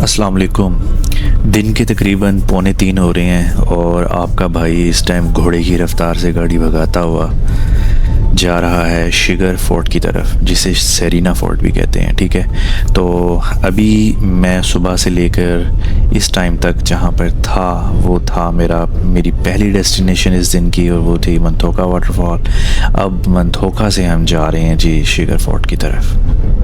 अस्सलाम वालेकुम। दिन के तकरीबन 2:45 हो रहे हैं और आपका भाई इस टाइम घोड़े की रफ़्तार से गाड़ी भगाता हुआ जा रहा है शिगर फोर्ट की तरफ, जिसे सेरिना फोर्ट भी कहते हैं। ठीक है, तो अभी मैं सुबह से लेकर इस टाइम तक जहाँ पर था वो था मेरी पहली डेस्टिनेशन इस दिन की, और वो थी मंथोका वाटरफॉल। अब मंथोका से हम जा रहे हैं जी शिगर फोर्ट की तरफ।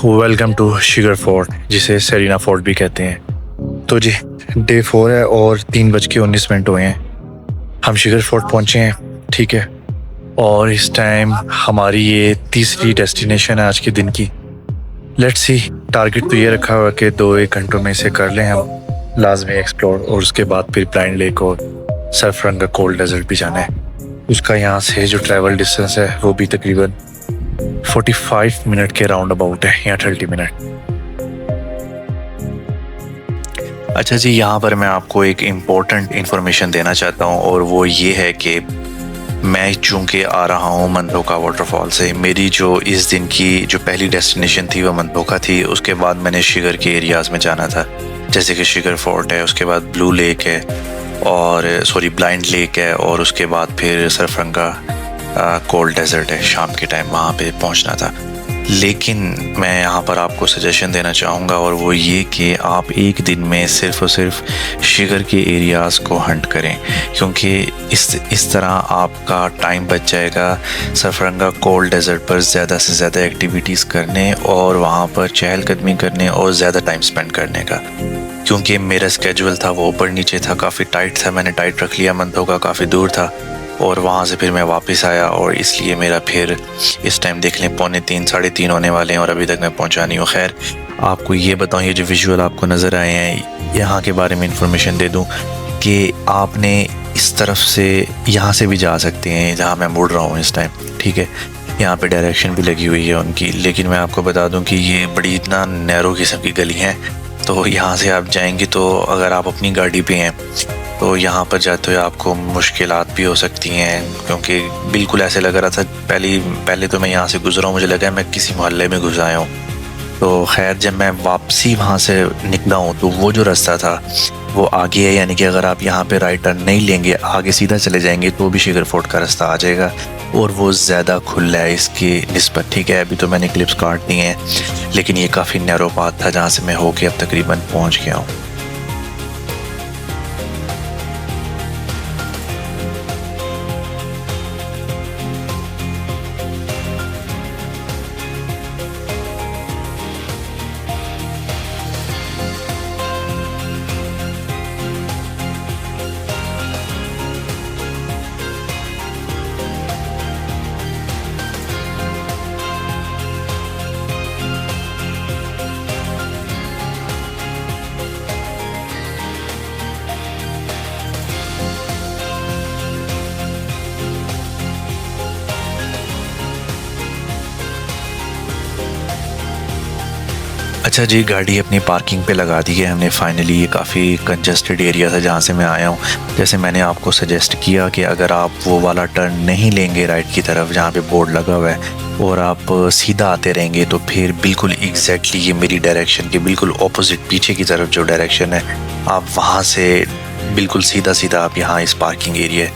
वेलकम टू शिगर फोर्ट, जिसे सेरिना फोर्ट भी कहते हैं। तो जी डे 4 है और 3:19 हुए हैं। हम शिगर फोर्ट पहुंचे हैं, ठीक है, और इस टाइम हमारी ये तीसरी डेस्टिनेशन है आज के दिन की। लेट्स सी, टारगेट तो ये रखा हुआ कि 2-1 घंटों में से कर लें हम लाजमी एक्सप्लोर, और उसके बाद फिर ब्लाइंड लेक और सरफरंगा कोल्ड डेजर्ट भी जाना है। उसका यहाँ से जो ट्रैवल डिस्टेंस है वो भी तकरीबन 45 मिनट के राउंड अबाउट है, या 30 मिनट। अच्छा जी, यहाँ पर मैं आपको एक इम्पोर्टेंट इन्फॉर्मेशन देना चाहता हूँ, और वो ये है कि मैं चूँकि आ रहा हूँ मंथोका वाटरफॉल से। मेरी जो इस दिन की जो पहली डेस्टिनेशन थी वो मंथोका थी। उसके बाद मैंने शिगर के एरियाज़ में जाना था, जैसे कि शिगर फोर्ट है, उसके बाद ब्लू लेक है, और ब्लाइंड लेक है, और उसके बाद फिर सरफरंगा कोल्ड डेजर्ट है। शाम के टाइम वहाँ पे पहुँचना था। लेकिन मैं यहाँ पर आपको सजेशन देना चाहूँगा, और वो ये कि आप एक दिन में सिर्फ़ और सिर्फ शिगर के एरियाज़ को हंट करें, क्योंकि इस तरह आपका टाइम बच जाएगा सरफरंगा कोल्ड डेजर्ट पर ज़्यादा से ज़्यादा एक्टिविटीज़ करने और वहाँ पर चहलकदमी करने और ज़्यादा टाइम स्पेंड करने का। क्योंकि मेरा स्केजुअल था वो ऊपर नीचे था, काफ़ी टाइट था, मैंने टाइट रख लिया। मंथोका काफ़ी दूर था और वहाँ से फिर मैं वापस आया, और इसलिए मेरा फिर इस टाइम देख लें 2:45 3:30 होने वाले हैं और अभी तक मैं पहुँचा नहीं हूँ। खैर, आपको ये बताऊँ, ये जो विजुअल आपको नज़र आए हैं, यहाँ के बारे में इंफॉर्मेशन दे दूँ कि आपने इस तरफ से यहाँ से भी जा सकते हैं जहाँ मैं मुड़ रहा हूँ इस टाइम, ठीक है। यहाँ पे डायरेक्शन भी लगी हुई है उनकी, लेकिन मैं आपको बता दूँ कि ये बड़ी इतना नैरो किस्म की गली है। तो यहाँ से आप जाएंगे तो अगर आप अपनी गाड़ी पे हैं तो यहाँ पर जाते हुए आपको मुश्किलात भी हो सकती हैं, क्योंकि बिल्कुल ऐसे लग रहा था पहले तो मैं यहाँ से गुजरा हूँ, मुझे लगा मैं किसी मोहल्ले में घुस आया हूँ। तो खैर, जब मैं वापसी वहाँ से निकला हूँ तो वो जो रास्ता था वो आगे है, यानी कि अगर आप यहाँ पे राइट टर्न नहीं लेंगे, आगे सीधा चले जाएंगे तो भी शिगर फोर्ट का रास्ता आ जाएगा, और वो ज़्यादा खुला है इसकी निस्बत, ठीक है। अभी तो मैंने क्लिप्स काट दी हैं, लेकिन ये काफ़ी नैरो पाथ था जहाँ से मैं होके अब तकरीबन पहुँच गया हूँ। अच्छा जी, गाड़ी अपनी पार्किंग पे लगा दी है हमने फाइनली। ये काफ़ी कंजस्टेड एरिया था जहाँ से मैं आया हूँ। जैसे मैंने आपको सजेस्ट किया कि अगर आप वो वाला टर्न नहीं लेंगे राइट की तरफ जहाँ पे बोर्ड लगा हुआ है और आप सीधा आते रहेंगे तो फिर बिल्कुल एग्जैक्टली ये मेरी डायरेक्शन के बिल्कुल ऑपोजिट पीछे की तरफ जो डायरेक्शन है, आप वहाँ से बिल्कुल सीधा सीधा आप यहाँ इस पार्किंग एरिया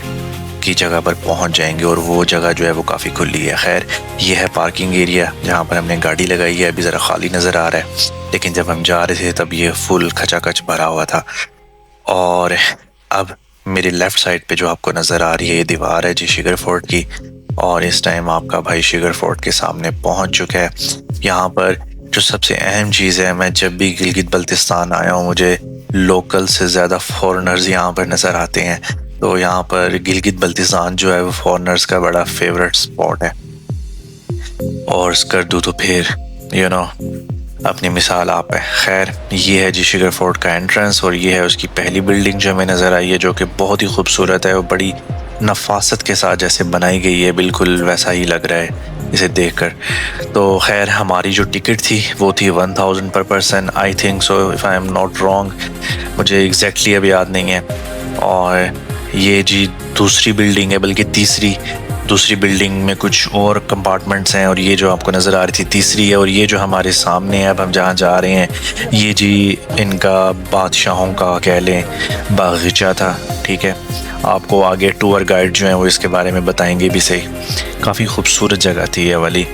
की जगह पर पहुंच जाएंगे और वो जगह जो है वो काफ़ी खुली है। खैर, ये है पार्किंग एरिया जहाँ पर हमने गाड़ी लगाई है। अभी ज़रा खाली नज़र आ रहा है, लेकिन जब हम जा रहे थे तब ये फुल खचाखच भरा हुआ था। और अब मेरे लेफ़्ट साइड पे जो आपको नज़र आ रही है ये दीवार है जी शिगर फोर्ट की, और इस टाइम आपका भाई शिगर फोर्ट के सामने पहुँच चुका है। यहाँ पर जो सबसे अहम चीज़ है, मैं जब भी गिलगित बल्तिस्तान आया हूँ मुझे लोकल से ज़्यादा फॉरेनर्स यहाँ पर नज़र आते हैं। तो यहाँ पर गिलगित बल्तिस्तान जो है वो फॉरेनर्स का बड़ा फेवरेट स्पॉट है। और कर दूँ तो फिर अपनी मिसाल आप है। खैर, ये है जी शिगर फोर्ट का एंट्रेंस और ये है उसकी पहली बिल्डिंग जो हमें नज़र आई है, जो कि बहुत ही खूबसूरत है और बड़ी नफासत के साथ जैसे बनाई गई है, बिल्कुल वैसा ही लग रहा है इसे देखकर। तो खैर, हमारी जो टिकट थी वो थी 1000 पर person, I think so, if I am not wrong, मुझे एग्जैक्टली अब याद नहीं है। और ये जी दूसरी बिल्डिंग है, बल्कि दूसरी बिल्डिंग में कुछ और कंपार्टमेंट्स हैं और ये जो आपको नज़र आ रही थी तीसरी है। और ये जो हमारे सामने है, अब हम जहाँ जा रहे हैं, ये जी इनका बादशाहों का कह लें बागीचा था। ठीक है, आपको आगे टूर गाइड जो हैं वो इसके बारे में बताएंगे भी सही। काफ़ी खूबसूरत जगह थी ये वाली।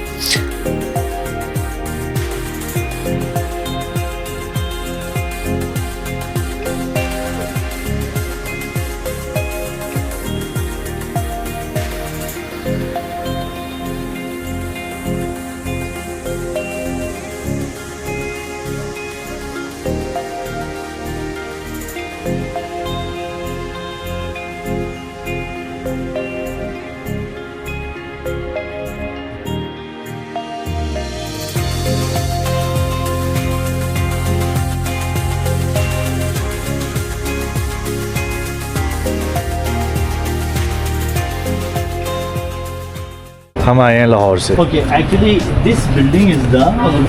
हम आए हैं लाहौर से। Okay, actually this building is the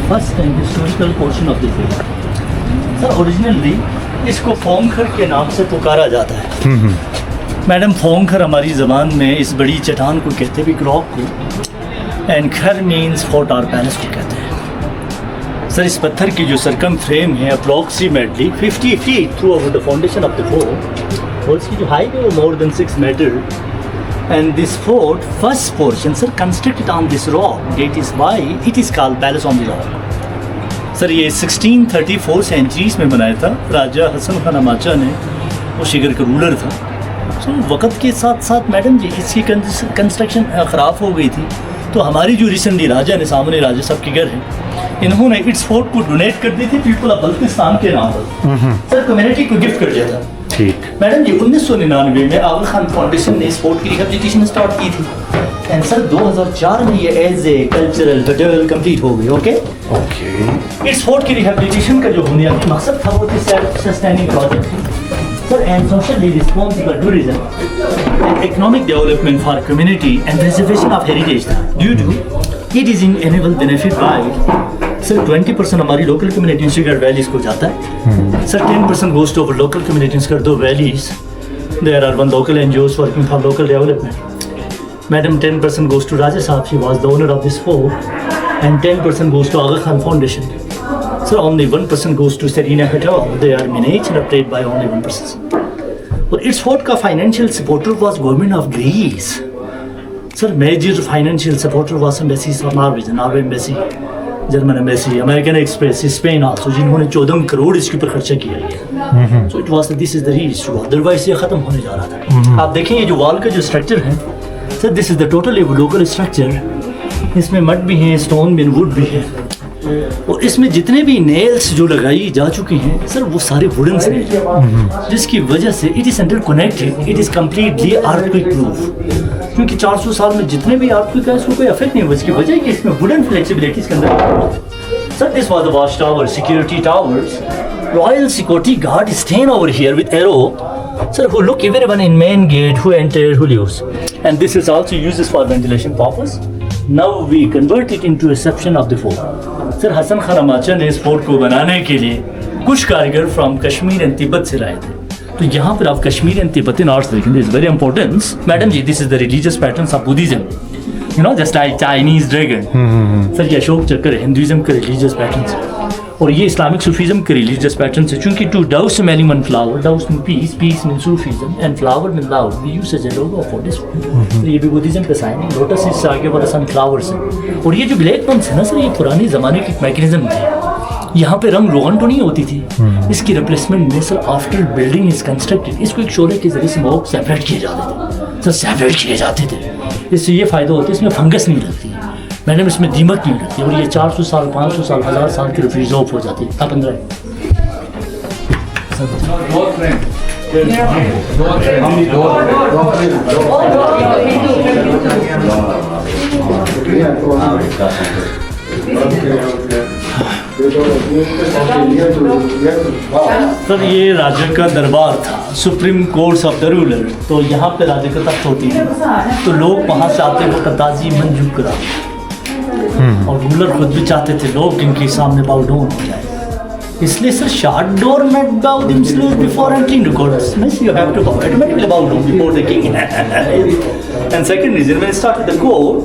first and historical portion of this building. Sir, originally इसको फोंखर के नाम से पुकारा जाता है। मैडम, फोंखर हमारी ज़बान में इस बड़ी चट्टान को कहते हैं, रॉक को, एंड खर मीन्स फोर्ट और पैलेस को कहते हैं। सर, इस पत्थर की जो सरकम फ्रेम है approximately 50 feet through over the foundation of the fort, और इसकी जो हाइट है वो more than 6 metre. And this fort, first portion, sir, constructed on this rock. That is why it is called Palace on the Rock. Sir, ये 1634 centuries में बनाया था। राजा हसन खान अमाचा ने, वो शिगर का रूलर था। सो वक्त के साथ साथ मैडम जी इसकी कंस्ट्रक्शन ख़राब हो गई थी, तो हमारी जो रिसेंटली राजा ने, सामने राजा साहब के घर है, इन्होंने इस फोर्ट को डोनेट कर दी थी पीपल ऑफ बल्तिस्तान के नाम पर। सर, कम्युनिटी को गिफ्ट कर दिया था। ठीक मैडम जी, 1999 में आगा खान फाउंडेशन ने स्पोर्ट की रिहेबिलिटेशन स्टार्ट की थी, एंड सर 2004 में ये as a cultural hotel complete हो गई। ओके, इस फोर्ट की रिहेबिलिटेशन का जो बुनियादी मकसद था वो सेल्फ सस्टेनिंग प्रोजेक्ट थी sir, and socially responsible tourism and economic development for community and preservation of heritage था। Due to it is in enable benefit by sir 20% हमारी लोकल कम्युनिटी शिगर वैलीज को जाता है sir, 10% goes to local communities कर दो valleys. There are 1 local NGOs working for local development. Madam, 10% goes to raja sahib, he was the owner of this fort, and 10% goes to Aga Khan foundation. Sir, only 1% goes to Serena hotel, they are managed and operated by only 1%। और इस fort का financial supporter was government of Greece. Sir, major financial supporter was embassies of Norway embassy, German embassy, American Express, Spain also, जिन्होंने 14 करोड़ इसके ऊपर खर्चा किया है। So it was this is the reason, otherwise ये खत्म होने जा रहा था। आप देखें ये जो वॉल का जो स्ट्रक्चर है sir, this is the total local structure. इसमें मड भी है, स्टोन भी, वुड भी है, और इसमें जितने भी नेल्स जो लगाई जा चुकी हैं सर वो सारे वुडन से हैं, जिसकी वजह से it is interconnected, it is completely earthquake proof. क्योंकि 400 साल में जितने भी अर्थक्वेक है उसको कोई अफेक्ट नहीं हुआ, इसकी वजह है कि इसमें वुडन फ्लेक्सिबिलिटी इसके अंदर। Sir, this was the watch tower, security towers, royal security guard stand over here with arrow sir, who look everyone in main gate, who enter, who leaves, and this is also uses for ventilation purpose. Now we convert it into a section of the fort. Sir Hassan Khan Amacha ने इस fort को बनाने के लिए कुछ कारीगर from Kashmir and Tibet से लाए थे। तो यहाँ पर आप कश्मीर एंड तिब्बती आर्ट्स देखेंगे, is very important. Madam ji, this is the religious patterns of Buddhism, you know, just like Chinese dragon. Sir ये अशोक चक्र हिंदुइज्म का रिलीजियस पैटर्न है, और ये इस्लामिक सूफीज्म के रिलीजियस पैटर्न है। चूंकि two dove smelling one flower, dove mean peace, peace mean Sufism and flower mean love, we use as a logo for this. ये भी बुद्धिज्म का साइन है। लोटस इससे आगे वाला सनफ्लावर्स है। और ये जो ब्लैक पंस है ना सर, ये पुराने ज़माने की मैकेनिज्म थी। यहाँ पे रंग रोगन तो नहीं होती थी, इसकी रिप्लेसमेंट में sir after building is constructed इसको एक शोले के जरिए स्मोक सेपरेट किए जाते थे सर, सेपरेट किए जाते थे। इससे ये फ़ायदा होता है, इसमें फंगस नहीं लगती मैडम, इसमें दीमक नहीं लगती, और ये 400 साल 500 साल 1000 साल की रिजर्व हो जाती है। आप अंदर सर ये राजा का दरबार था, supreme courts of the ruler. तो यहाँ पे राजा का तख्त होती है, तो लोग वहाँ से आते वक्त ताजी मंजूर करा, और रूलर खुद भी चाहते थे लोग इनके सामने बाउ डाउन हो जाए। इसलिए सर शार्ट डोर मेट बाउ themselves before entering the court. Means you have to automatically bow down before the king. And second reason, when it started the court,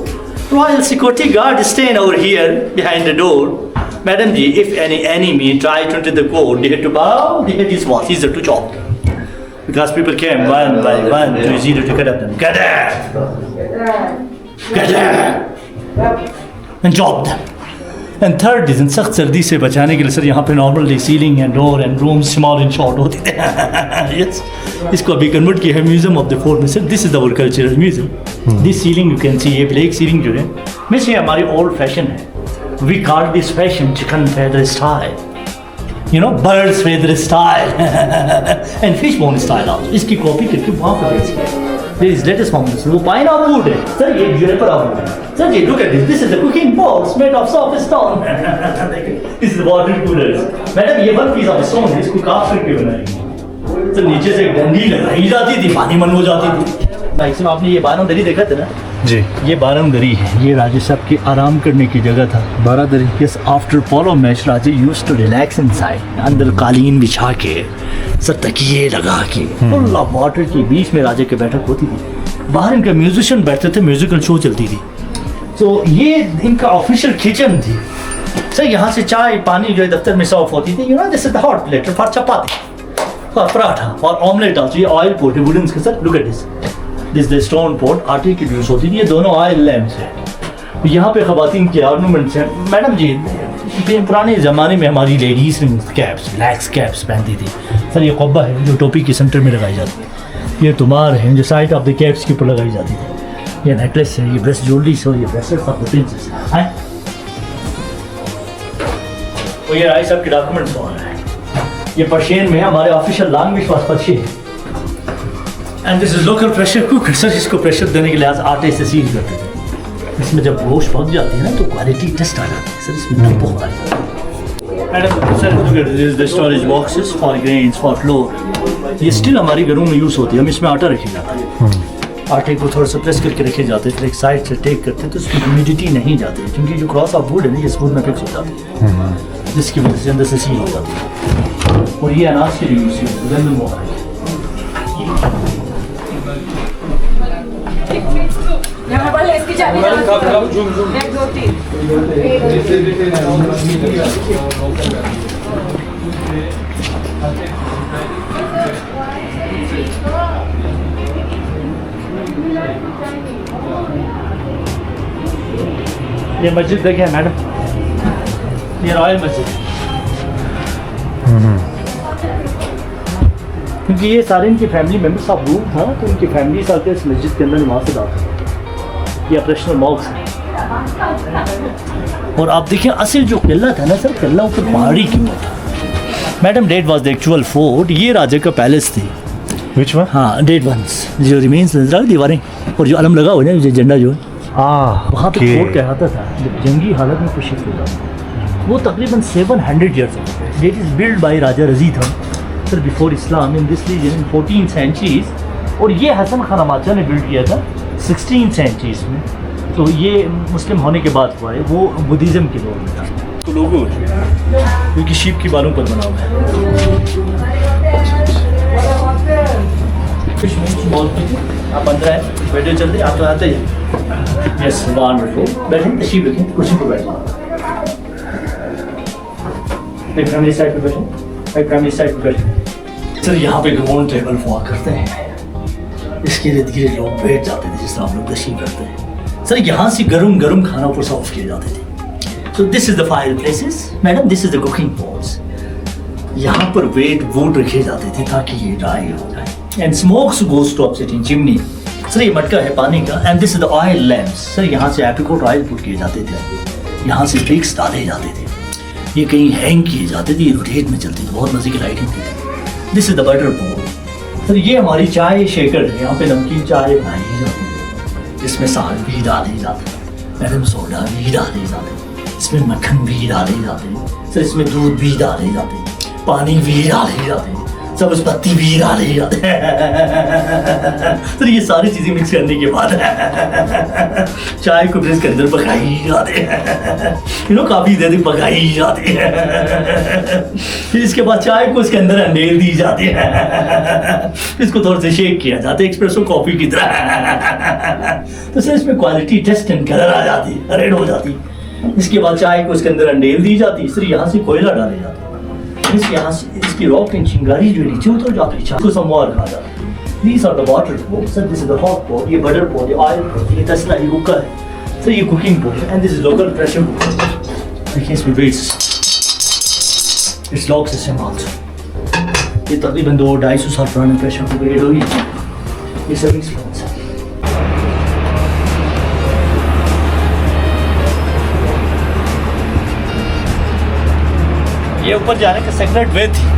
royal security guard is staying over here behind the door. Madam ji, if any enemy tried to enter the court, they had to bow, they had his was easier to chop. Because people came one by one to easier to cut up them. Get out! Get out! And chop them. And third reason, सख्त सर्दी से बचाने के लिए sir यहाँ पे normal ceiling and door and room small and short होते थे। यस, इसको अभी कन्वर्ट किया है म्यूजियम ऑफ द फोर्ट में। Sir this is our cultural museum. This ceiling you can see, ये ब्लैक सीलिंग जो है मिस, ये हमारी ओल्ड फैशन है। We call this fashion chicken feather style, you know, birds feather style and fish bone style. आप इसकी copy करके वहाँ पर बेच This is latest form. वो पाइन ऑफ वुड है सर, ये juniper of wood है sir ji. Look at this. This is the cooking pots made of soft stone. This is the water coolers. Madam ये one piece of stone है, इसको काफ करके बनाई sir. नीचे से डंडी लगाई जाती थी, पानी मन हो जाती थी। भाई साहब आपने ये बारामदरी देखा था ना जी, ये बारामदरी है, ये राजा साहब की आराम करने की जगह था बारादरी। Yes, after polo match raja used to relax inside, अंदर कालीन बिछा के सर तकिए लगा के फुल ऑफ वाटर के बीच में राजा की बैठक होती थी। बाहर इनके म्यूजिशियन बैठते थे, म्यूजिकल शो चलती थी। तो ये इनका ऑफिशियल किचन थी सर। यहाँ से चाय पानी जो है दफ्तर में सर्व होती थी, you know, this is the hot plate for chapati और पराठा और ऑमलेट। आज ये ऑयल पोट है वुडन के sir. Look at this the stone pot, आटे की यूज होती थी। ये दोनों ऑयल लैम्प्स हैं। यहाँ पे खवातीन के ऑर्नामेंट्स हैं मैडम जी। पुराने ज़माने में हमारी लेडीज़ ने कैप्स, ब्लैक कैप्स पहनती थी सर। ये कब्बा है जो टोपी के सेंटर में लगाई जाती है। ये तुमार है जो साइड ऑफ द कैप्स के ऊपर लगाई जाती थी। ये नेकलेस है, ये ब्रेस्ट ज्वेलरी है, ये ब्रेसलेट ऑफ द प्रिंसेस है। और ये राय साहब के डॉक्यूमेंट्स हो रहे हैं। ये पर्शियन में हमारे official language was Persian. And this is local pressure cooker sir. इसको प्रेशर देने के लिए आज आटे से सील करते थे। इसमें जब गोश्त पक जाती है ना तो क्वालिटी टेस्ट आ जाती है सर, इसमें नमक आ जाता है। Madam sir look at this, the storage boxes for grains for floor. ये स्टिल हमारी घरों में यूज़ होती है। हम इसमें आटा रखे जाता है, आटे को थोड़ा सा प्रेस करके रखे जाते हैं, फिर एक साइड से टेक करते हैं तो उसमें ह्यूमिडिटी नहीं जाती है, क्योंकि जो क्रॉस ऑफ वुड है ना ये स्पून में फिक्स हो जाती है, जिसकी वजह से अंदर से सील हो जाती है। और ये अनाज के लिए यूज़ होता है। यहाँ पर इसकी चाबी एक दो तीन ये मस्जिद देखें मैडम, ये रॉयल मस्जिद, क्योंकि ये सारे इनके फैमिली मेम्बर्स ऑफ रूम था, तो इनकी फैमिली आते इस मस्जिद के अंदर नमाज अदा करते। ये ऑपरेशनल मॉक्स है। और आप देखिए असल जो किला था ना सर, किला ऊपर पहाड़ी के ऊपर था madam. That was the actual fort. ये राजा का पैलेस थी। Which one? हाँ, डेट वंस जो रिमेन्स दीवारें और जो अलम लगा हुआ है, जो झंडा जो है वहाँ पे फोर्ट कहलाता था। जब जंगी हालत में कुछ शिफ्ट हुआ वो तकरीबन 700 ईयर्स हो। That is build by raja Rajid sir before Islam in this region in 14th centuries. और ये हसन खान अमाचा ने बिल्ड किया था 16th सेंचुरीज में। तो ये मुस्लिम होने के बाद हुआ है, वो बुद्धिज़्म के दौर में था। तो लोगों क्योंकि शीप की बालों पर बना हुआ है। आप अंदर आए, वीडियो चल रही, आप तो आते हैं। Yes, wonderful. बैठे, तशरीफ रखें, कुर्सी पर बैठे। एक फैमिली साइड पे बैठे, एक फैमिली साइड पे बैठे। सर यहाँ पे राउंड टेबल हुआ करते हैं, इसके इर्द गिर्द लोग बैठ जाते थे, जिस तरह आप लोग तशरीफ करते हैं। सर यहाँ से गरम गरम खाना ऊपर सर्व किए जाते थे। So this is the fire places, madam, this is the cooking pots। यहाँ पर वेट वोट रखे जाते थे ताकि ये ड्राई हो जाए। And smokes goes to upset in chimney। Sir ये मटका है पानी का। And this is the oil lamps। Sir यहाँ से apricot oil पुट किए जाते थे, यहाँ से bricks डाले जाते थे, ये कहीं हैंग किए जाते थे, ये रोटेट में चलती थी, बहुत मजे की लाइटिंग थी। This is the butter bowl। Sir ये हमारी चाय शेकर है, यहाँ पे नमकीन चाय बनाई जाती है, इसमें साल भी डाले जाते हैं, मैडम सोडा भी डाले जाते हैं, इसमें मक्खन भी डाले जाते हैं, सर इसमें दूध भी डाले जाते हैं, पानी भी डाले जाते हैं, सब्ज पत्ती भी डाले जाते हैं। सर ये सारी चीज़ें मिक्स करने के बाद चाय को फ्रिज के अंदर पकाई जाते हैं, काफ़ी देर तक पकाई जाती है। फिर इसके बाद चाय को इसके अंदर अंडेल दी जाती है, इसको थोड़ा सा शेक किया जाता है एक्सप्रेसो कॉफ़ी की तरह। तो सर इसमें क्वालिटी टेस्ट एंड कलर आ जाती, रेड हो जाती। इसके बाद चाय को इसके अंदर अंडेल दी जाती, सिर्फ यहाँ से कोयला डाले जाते, इस यहाँ से इसकी रॉक एंड चिंगारी जो नीचे उतर जाती है, इसको समवार कहा जाता है। These are the water pots, sir, this is the hot pot, ये butter pot, ये oil pot, ये तसला, ये कुकर है, सर ये कुकिंग pot है, and this is local pressure cooker। देखिए इसमें weights, इस लॉक सिस्टम also, ये तकरीबन 200-250 साल पुराने प्रेशर कुकर ये लोग, ये सर्विंग स्पून्स है। ये ऊपर जाने का सेक्रेट वे थी।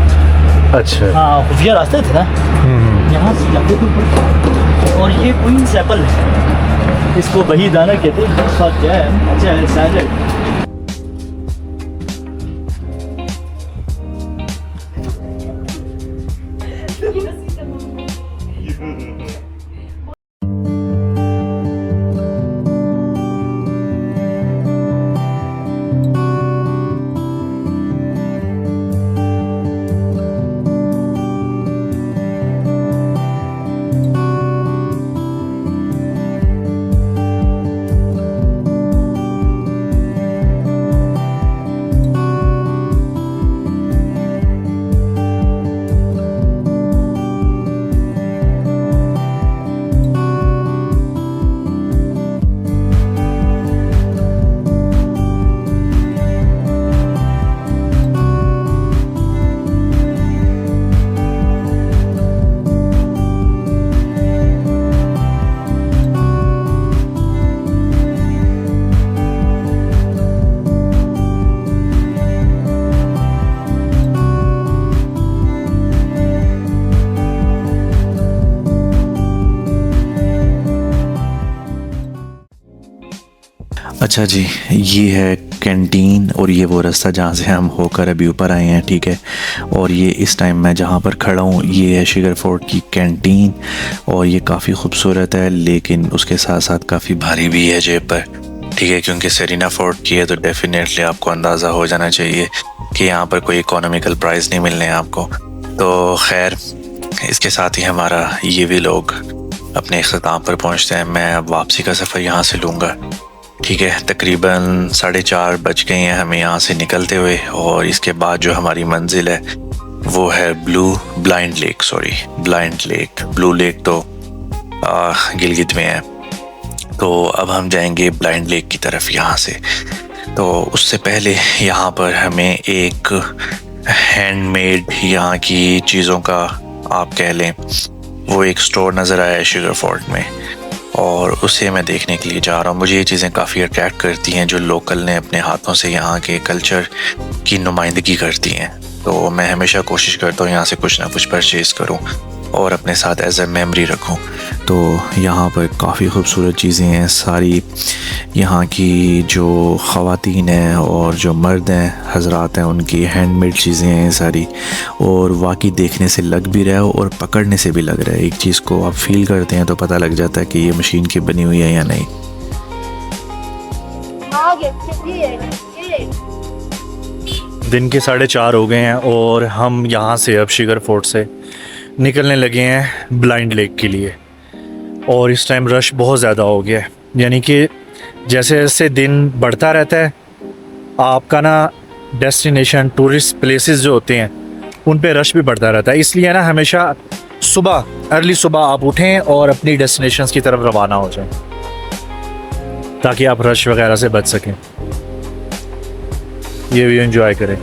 अच्छा। हाँ, खुफिया रास्ते थे ना, यहाँ से जाते थे ऊपर। और ये क्वींस एप्पल है, इसको वही दाना कहते हैं, अच्छा है सैलेड। अच्छा जी, ये है कैंटीन और ये वो रास्ता जहाँ से हम होकर अभी ऊपर आए हैं, ठीक है। और ये इस टाइम मैं जहाँ पर खड़ा हूँ ये है शुगर फोर्ट की कैंटीन, और ये काफ़ी खूबसूरत है लेकिन उसके साथ साथ काफ़ी भारी भी है जेब पर, ठीक है, क्योंकि सेरिना फोर्ट की है तो डेफिनेटली आपको अंदाज़ा हो जाना चाहिए कि यहाँ पर कोई इकोनॉमिकल प्राइस नहीं मिलने आपको। तो खैर, इसके साथ ही हमारा ये भी लोग अपने इख्तिताम पर पहुँचते हैं। मैं अब वापसी का सफ़र यहाँ से लूँगा, ठीक है। तकरीबन 4:30 बज गए हैं हमें यहाँ से निकलते हुए, और इसके बाद जो हमारी मंजिल है वो है ब्लाइंड लेक। ब्लू लेक तो गिलगित में है, तो अब हम जाएंगे ब्लाइंड लेक की तरफ यहाँ से। तो उससे पहले यहाँ पर हमें एक हैंडमेड यहाँ की चीज़ों का आप कह लें वो एक स्टोर नज़र आया है शुगर फोर्ट में, और उसे मैं देखने के लिए जा रहा हूँ। मुझे ये चीज़ें काफ़ी अट्रैक्ट करती हैं जो लोकल ने अपने हाथों से यहाँ के कल्चर की नुमाइंदगी करती हैं। तो मैं हमेशा कोशिश करता हूँ यहाँ से कुछ ना कुछ परचेज़ करूँ और अपने साथ एज ए मेमोरी रखूँ। तो यहाँ पर काफ़ी खूबसूरत चीज़ें हैं सारी। यहाँ की जो ख़वातीन हैं और जो मर्द हैं हजरात हैं उनकी हैंडमेड चीज़ें हैं सारी, और वाकई देखने से लग भी रहा है और पकड़ने से भी लग रहा है। एक चीज़ को आप फील करते हैं तो पता लग जाता है कि ये मशीन की बनी हुई है या नहीं। दिन के 4:30 हो गए हैं और हम यहाँ से अब शिगर फोर्ट से निकलने लगे हैं ब्लाइंड लेक के लिए। और इस टाइम रश बहुत ज़्यादा हो गया है, यानी कि जैसे जैसे दिन बढ़ता रहता है आपका ना डेस्टिनेशन टूरिस्ट प्लेसेस जो होते हैं उन पे रश भी बढ़ता रहता है। इसलिए ना हमेशा सुबह अर्ली सुबह आप उठें और अपनी डेस्टिनेशंस की तरफ रवाना हो जाएं ताकि आप रश वगैरह से बच सकें, ये भी एंजॉय करें।